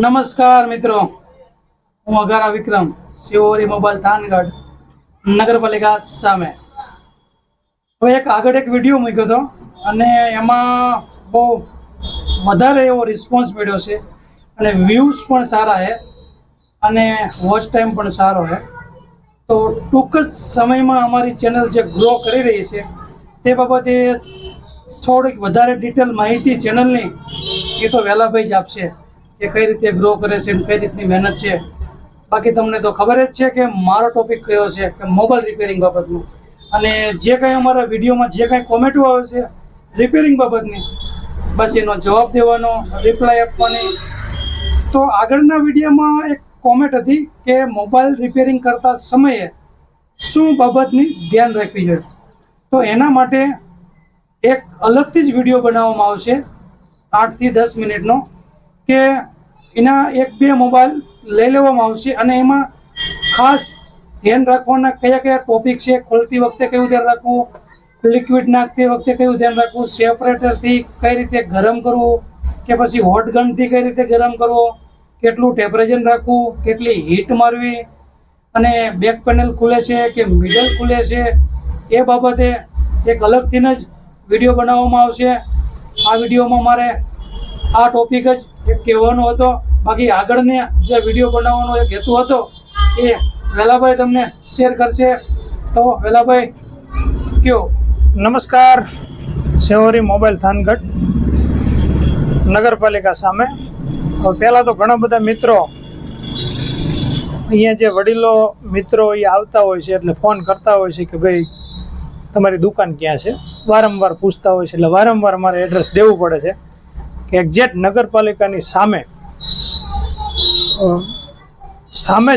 નમસ્કાર મિત્રો, હું અગારા વિક્રમ, શિવોરી મોબાઈલ થાનગઢ, નગરપાલિકા સામે. હવે આગળ એક વિડીયો મૂક્યો હતો અને એમાં બહુ વધારે એવો રિસ્પોન્સ મળ્યો છે અને વ્યૂઝ પણ સારા છે અને વોચ ટાઈમ પણ સારો છે. તો ટૂંક જ સમયમાં અમારી ચેનલ જે ગ્રો કરી રહી છે તે બાબતે થોડીક વધારે ડિટેલ માહિતી ચેનલની એ તો વહેલાભાઈ જ આપશે કે કઈ રીતે ગ્રો કરે છે, કઈ રીતની મહેનત છે. બાકી તમને તો ખબર જ છે કે મારો ટોપિક કયો છે કે મોબાઈલ રિપેરિંગ બાબતનું, અને જે કંઈ અમારા વિડીયોમાં જે કંઈ કોમેન્ટો આવે છે રિપેરિંગ બાબતની, બસ એનો જવાબ દેવાનો, રિપ્લાય આપવાની. તો આગળના વિડીયોમાં એક કોમેન્ટ હતી કે મોબાઈલ રિપેરિંગ કરતા સમયે શું બાબતની ધ્યાન રાખવી જોઈએ. તો એના માટે એક અલગથી જ વિડીયો બનાવવામાં આવશે 8 થી 10 મિનિટનો, કે એના 1-2 મોબાઈલ લઈ લેવામાં આવશે અને એમાં ખાસ ધ્યાન રાખવાના કયા કયા ટોપિક છે. ખોલતી વખતે કયું ધ્યાન રાખવું, લિક્વિડ નાખતી વખતે કયું ધ્યાન રાખવું, સેપરેટરથી કઈ રીતે ગરમ કરવું, કે પછી હોટ ગનથી કઈ રીતે ગરમ કરવો, કેટલું ટેમ્પરેચર રાખવું, કેટલી હીટ મારવી, અને બેક પેનલ ખુલે છે કે મિડલ ખુલે છે, એ બાબતે એક અલગથી જ વિડીયો બનાવવામાં આવશે. આ વિડીયોમાં મારે આ ટોપિક જ એક કહેવાનો હતો. બાકી આગળને જે વિડીયો બનાવવાનો એક હેતુ હતો એ વેલાભાઈ તમને શેર કરશે. તો વેલાભાઈ કયો. નમસ્કાર, શિવોરી મોબાઈલ થાનગઢ, નગરપાલિકા સામે. પહેલાં તો ઘણા બધા મિત્રો અહીંયા જે વડીલો મિત્રો એ આવતા હોય છે એટલે ફોન કરતા હોય છે કે ભાઈ તમારી દુકાન ક્યાં છે, વારંવાર પૂછતા હોય છે. એટલે વારંવાર મારે એડ્રેસ દેવું પડે છે કે એક્ઝેક્ટ નગરપાલિકાની સામે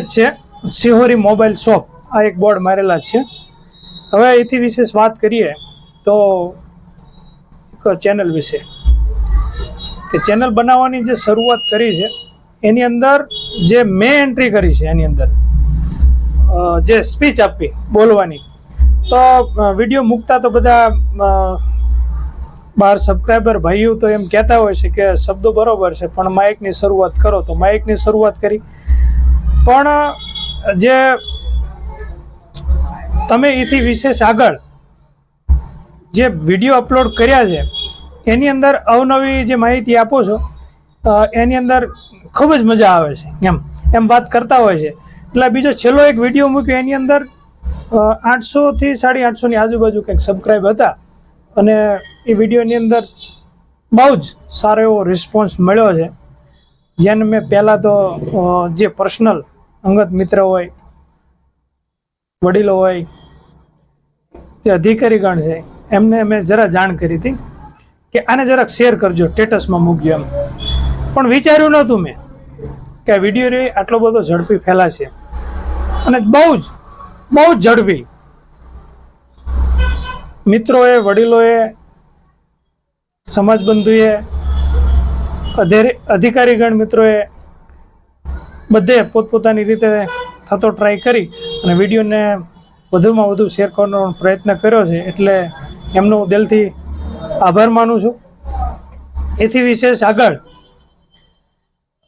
જ છે શિહોરી મોબાઈલ શોપ. આ એક બોર્ડ મારેલા જ છે. હવે એથી વિશેષ વાત કરીએ તો એક ચેનલ વિશે, કે ચેનલ બનાવવાની જે શરૂઆત કરી છે એની અંદર જે મેં એન્ટ્રી કરી છે, એની અંદર જે સ્પીચ આપી બોલવાની, તો વિડીયો મૂકતા તો બધા 12 સબસ્ક્રાઈબર ભાઈઓ તો એમ કહેતા હોય છે કે શબ્દો બરોબર છે પણ માઇકની શરૂઆત કરો, તો માઇકની શરૂઆત કરી. પણ જે તમે એથી વિશેષ આગળ જે વિડીયો અપલોડ કર્યા છે એની અંદર અવનવી જે માહિતી આપો છો એની અંદર ખૂબ જ મજા આવે છે, એમ વાત કરતા હોય છે. એટલે બીજો છેલ્લો એક વિડીયો મૂક્યો એની અંદર 800 થી 850 ની આજુબાજુ કંઈક સબસ્ક્રાઈબ હતા, અને એ વિડીયોની અંદર બહુ જ સારો એવો રિસ્પોન્સ મળ્યો છે. જેને મેં પહેલાં તો જે પર્સનલ અંગત મિત્ર હોય, વડીલો હોય, જે અધિકારીગણ છે એમને મેં જરા જાણ કરી હતી કે આને જરાક શેર કરજો, સ્ટેટસમાં મૂકજો એમ. પણ વિચાર્યું નહોતું મેં કે આ વિડીયો આટલો બધો ઝડપી ફેલાશે, અને બહુ જ ઝડપી મિત્રોએ, વડીલોએ, સમાજબંધુએ, અધિકારીગણ મિત્રોએ બધે પોતપોતાની રીતે થતો ટ્રાય કરી અને વિડીયોને વધુમાં વધુ શેર કરવાનો પ્રયત્ન કર્યો છે. એટલે એમનો હું દિલથી આભાર માનું છું. એથી વિશેષ આગળ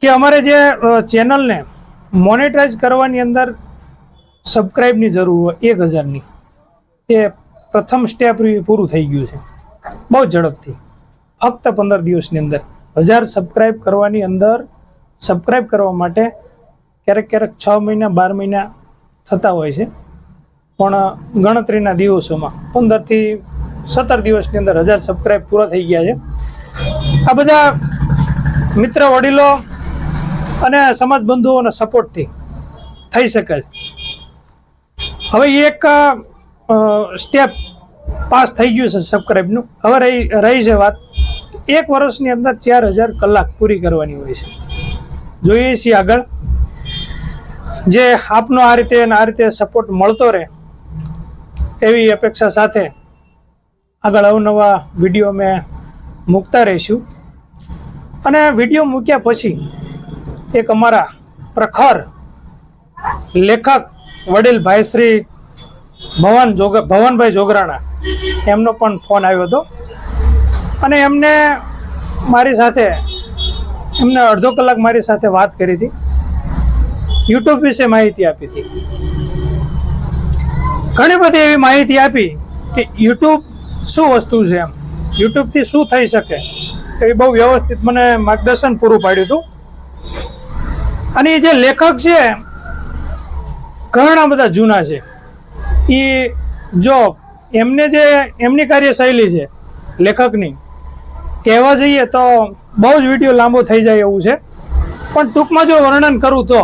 કે અમારે જે ચેનલને મોનેટાઈઝ કરવાની અંદર સબસ્ક્રાઈબની જરૂર હોય 1000ની, એ પ્રથમ સ્ટેપ પૂરું થઈ ગયું છે બહુ ઝડપથી. ફક્ત 15 દિવસની અંદર 1000 સબસ્ક્રાઈબ કરવાની અંદર, સબસ્ક્રાઈબ કરવા માટે ક્યારેક 6 મહિના 12 મહિના થતા હોય છે, પણ ગણતરીના દિવસોમાં 15 થી 17 દિવસની અંદર 1000 સબસ્ક્રાઈબ પૂરા થઈ ગયા છે. આ બધા મિત્ર, વડીલો અને સમાજ બંધુઓના સપોર્ટથી થઈ શકે છે. હવે એક સ્ટેપ પાસ થઈ ગયું છે સબસ્ક્રાઈબનું. હવે રહી છે વાત 1 વર્ષની અંદર 4000 કલાક પૂરી કરવાની હોય છે. જોઈએ છીએ આગળ જે આપનો આ રીતે સપોર્ટ મળતો રહે એવી અપેક્ષા સાથે આગળ અવનવા વિડીયો મેં મૂકતા રહીશું. અને વિડીયો મૂક્યા પછી એક અમારા પ્રખર લેખક વડીલ ભાઈ શ્રી ભવનભાઈ જોગરાણા, એમનો પણ ફોન આવ્યો હતો અને એમને મારી સાથે એમને અડધો કલાક મારી સાથે વાત કરી હતી, યુટ્યુબ વિશે માહિતી આપી હતી. ઘણી બધી એવી માહિતી આપી કે યુટ્યુબ શું વસ્તુ છે, એમ યુટ્યુબથી શું થઈ શકે, એ બહુ વ્યવસ્થિત મને માર્ગદર્શન પૂરું પાડ્યું હતું. અને એ જે લેખક છે ઘણા બધા જૂના છે, એ જો એમની કાર્યશૈલી છે લેખકની, કહેવા જઈએ તો બહુ જ વિડીયો લાંબો થઈ જાય એવું છે. પણ ટૂંકમાં જો વર્ણન કરું તો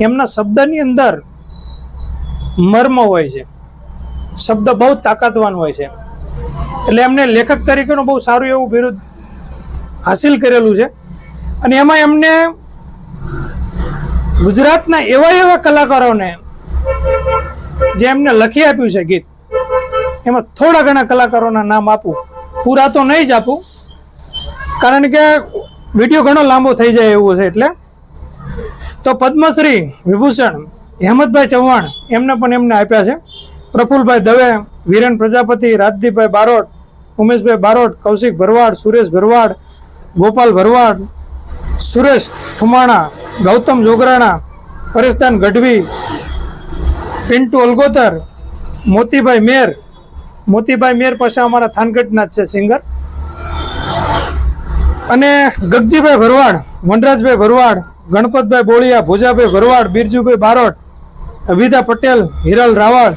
એમના શબ્દની અંદર મર્મ હોય છે, શબ્દ બહુ તાકાતવાન હોય છે. એટલે એમને લેખક તરીકેનું બહુ સારું એવું બિરુદ હાસિલ કરેલું છે. અને એમાં એમને ગુજરાતના એવા કલાકારોને જે એમને લખી આપ્યું છે ગીત, એમાં થોડા ઘણા કલાકારોના નામ આપું, પૂરા તો નહીં જ આપું કારણ કે વિડીયો ઘણો લાંબો થઈ જાય એવું છે. એટલે તો પદ્મશ્રી વિભૂષણ હેમંતભાઈ ચૌહાણ એમને આપ્યા છે. પ્રફુલભાઈ દવે, વિરેન પ્રજાપતિ, રાજદીપભાઈ બારોટ, ઉમેશભાઈ બારોટ, કૌશિક ભરવાડ, સુરેશ ભરવાડ, ગોપાલ ભરવાડ, સુરેશ ઠુમાણા, ગૌતમ જોગરાણા, પરેશદાન ગઢવી, પિન્ટુ અલગોતર, મોતીભાઈ મેર પાછા અમારા થાનગઢના જ છે સિંગર, અને ગગજીભાઈ ભરવાડ, વનરાજભાઈ ભરવાડ, ગણપતભાઈ બોળિયા, ભોજાભાઈ ભરવાડ, બિરજુભાઈ બારોટ, અભિધા પટેલ, હિરલ રાવળ,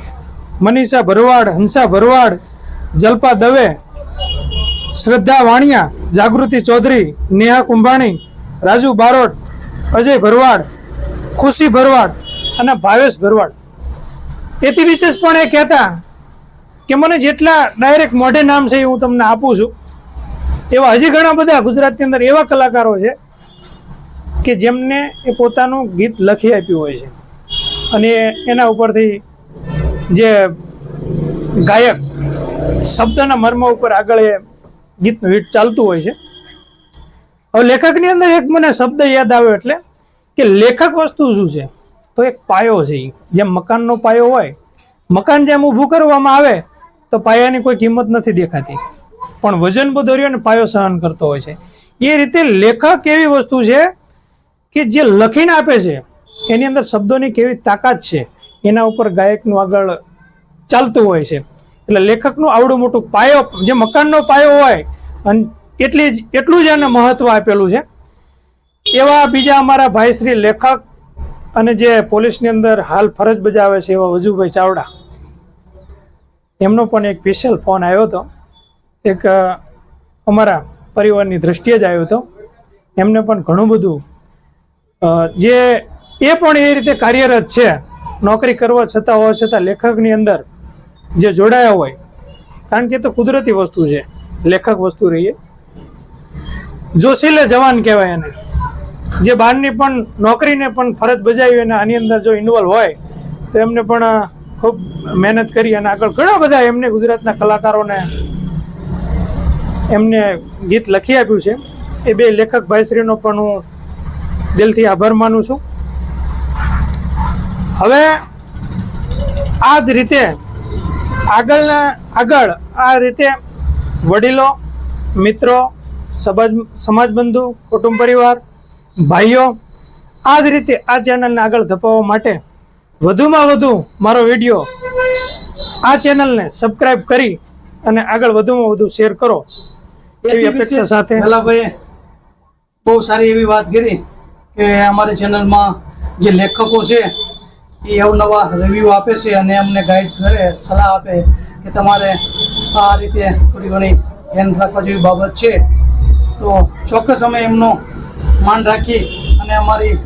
મનીષા ભરવાડ, હંસા ભરવાડ, જલ્પા દવે, શ્રદ્ધા વાણિયા, જાગૃતિ ચૌધરી, નેહા કુંભાણી, રાજુ બારોટ, અજય ભરવાડ, ખુશી ભરવાડ અને ભાવેશ ભરવાડ. એથી વિશેષ પણ એ કહેતા કે મને જેટલા ડાયરેક્ટ મોઢે નામ છે એ હું તમને આપું છું, એવા હજી ઘણા બધા ગુજરાતની અંદર એવા કલાકારો છે કે જેમને એ પોતાનું ગીત લખી આપ્યું હોય છે અને એના ઉપરથી જે ગાયક શબ્દના મર્મ ઉપર આગળ એ ગીતનું હિટ ચાલતું હોય છે. હવે લેખકની અંદર એક મને શબ્દ યાદ આવ્યો, એટલે કે લેખક વસ્તુ શું છે, તો એક પાયો છે. જેમ મકાનનો પાયો હોય, મકાન જેમ ઊભું કરવામાં આવે તો પાયાની કોઈ કિંમત નથી દેખાતી, પણ વજન બધો પાયો સહન કરતો હોય છે. એ રીતે લેખક એવી વસ્તુ છે કે જે લખીને આપે છે એની અંદર શબ્દોની કેવી તાકાત છે એના ઉપર ગાયકનું આગળ ચાલતું હોય છે. એટલે લેખકનું આવડું મોટું પાયો, જે મકાનનો પાયો હોય અને એટલું જ એને મહત્વ આપેલું છે. એવા બીજા અમારા ભાઈ શ્રી લેખક અને જે પોલીસની અંદર હાલ ફરજ બજાવે છે એવા વજુભાઈ ચાવડા, એમનો પણ એક સ્પેશિયલ ફોન આવ્યો હતો, એક અમારા પરિવારની દ્રષ્ટિએ જ આવ્યો હતો. એમને પણ ઘણું બધું જે એ પણ એ રીતે કાર્યરત છે, નોકરી કરવા છતાં હોવા છતાં લેખકની અંદર જે જોડાયા હોય, કારણ કે એ તો કુદરતી વસ્તુ છે, લેખક વસ્તુ રહીએ. જોશીલે જવાન કહેવાય એને, જે બહારની પણ નોકરીને પણ ફરજ બજાવી અને આની અંદર જો ઇન્વોલ્વ હોય તો એમને પણ ખૂબ મહેનત કરી અને આગળ ઘણા બધા એમને ગુજરાતના કલાકારોને એમને ગીત લખી આપ્યું છે. એ બે લેખક ભાઈશ્રીનો પણ હું દિલથી આભાર માનું છું. હવે આ જ રીતે આગળ આ રીતે વડીલો, મિત્રો, સમાજ બંધુ, કુટુંબ પરિવાર, ભાઈઓ, આ જ રીતે આ ચેનલને આગળ ધપાવવા માટે વધુમાં વધુ મારો વિડીયો આ ચેનલને સબસ્ક્રાઇબ કરી અને આગળ વધુમાં વધુ શેર કરો એવી અપેક્ષા સાથે. ભલાભાઈએ બહુ સારી એવી વાત કરી કે અમારી ચેનલમાં જે લેખકો છે એ અવનવા રિવ્યૂ આપે છે અને અમને ગાઈડ્સ કરે, સલાહ આપે કે તમારે આ રીતે થોડી ઘણી ધ્યાન રાખવા જેવી બાબત છે. તો ચોક્કસ અમે એમનો માન રાખી અને અમારી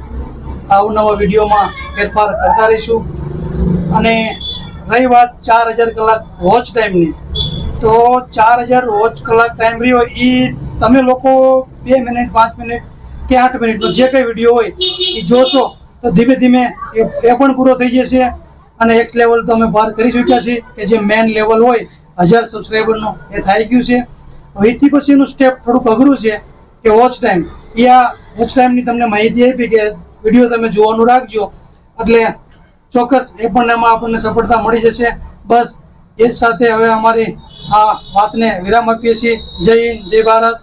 અવનવા વિડીયોમાં ફેરફાર કરતા રહીશું. અને રહી વાત 4000 કલાક વોચ ટાઈમની, તો 4000 વોચ કલાક ટાઈમ રહ્યો એ તમે લોકો 2 મિનિટ, 5 મિનિટ કે 8 મિનિટનો જે કંઈ વિડીયો હોય એ જોશો તો ધીમે ધીમે એ પણ પૂરો થઈ જશે. અને એક લેવલ તો અમે પાર કરી ચૂક્યા છીએ કે જે મેન લેવલ હોય 1000 સબસ્ક્રાઈબરનો એ થઈ ગયું છે. એથી પછીનું સ્ટેપ થોડુંક અઘરું છે કે વોચ ટાઈમ. એ આ વોચ ટાઈમની તમને માહિતી આપી કે વિડીયો તમે જોવાનું રાખજો એટલે ચોક્કસ એ પણ એમાં આપણને સફળતા મળી જશે. બસ એ જ સાથે હવે અમારી આ વાતને વિરામ આપીએ છીએ. જય હિન્દ, જય ભારત.